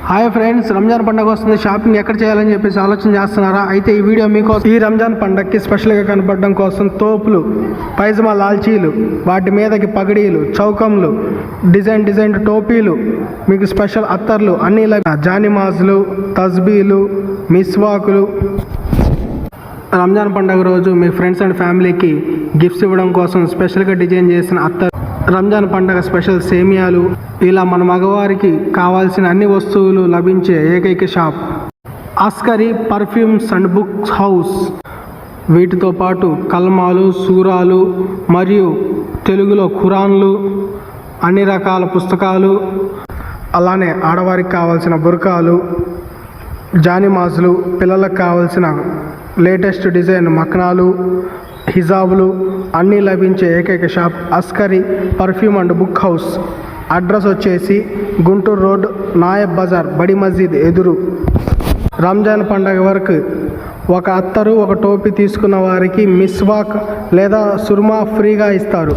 Hi friends, Ramzan పండుగ వస్తుంది. Shopping ఎక్కడ చేయాలని చెప్పేసి ఆలోచన చేస్తున్నారా? అయితే ఈ వీడియో మీకోసం. ఈ రంజాన్ పండుగకి స్పెషల్గా కనపడడం కోసం తోపులు, పైజమా లాల్చీలు, వాటి మీదకి పగడీలు, చౌకంలు, డిజైన్ టోపీలు, మీకు స్పెషల్ అత్తర్లు అన్నీ జానిమాజులు, తస్బీలు, మిస్వాకులు. రంజాన్ పండుగ రోజు మీ ఫ్రెండ్స్ అండ్ ఫ్యామిలీకి గిఫ్ట్స్ ఇవ్వడం కోసం స్పెషల్గా డిజైన్ చేసిన అత్తర్, రంజాన్ పండుగ స్పెషల్ సేమియాలు, ఇలా మన మగవారికి కావాల్సిన అన్ని వస్తువులు లభించే ఏకైక shop Askari perfumes and books house. వీటితో పాటు కల్మాలు, సూరాలు మరియు తెలుగులో ఖురాన్లు, అన్ని రకాల పుస్తకాలు, అలానే ఆడవారికి కావాల్సిన బుర్కాలు, జానిమాజులు, పిల్లలకు కావాల్సిన లేటెస్ట్ డిజైన్ మక్నాలు, హిజాబులు అన్నీ లభించే ఏకైక shop Askari perfume and book house. Address వచ్చేసి గుంటూరు రోడ్, నాయబ్ బజార్, బడి మస్జిద్ ఎదురు. రంజాన్ పండగ వరకు ఒక అత్తరు, ఒక టోపీ తీసుకున్న వారికి మిస్వాక్ లేదా సుర్మా ఫ్రీగా ఇస్తారు.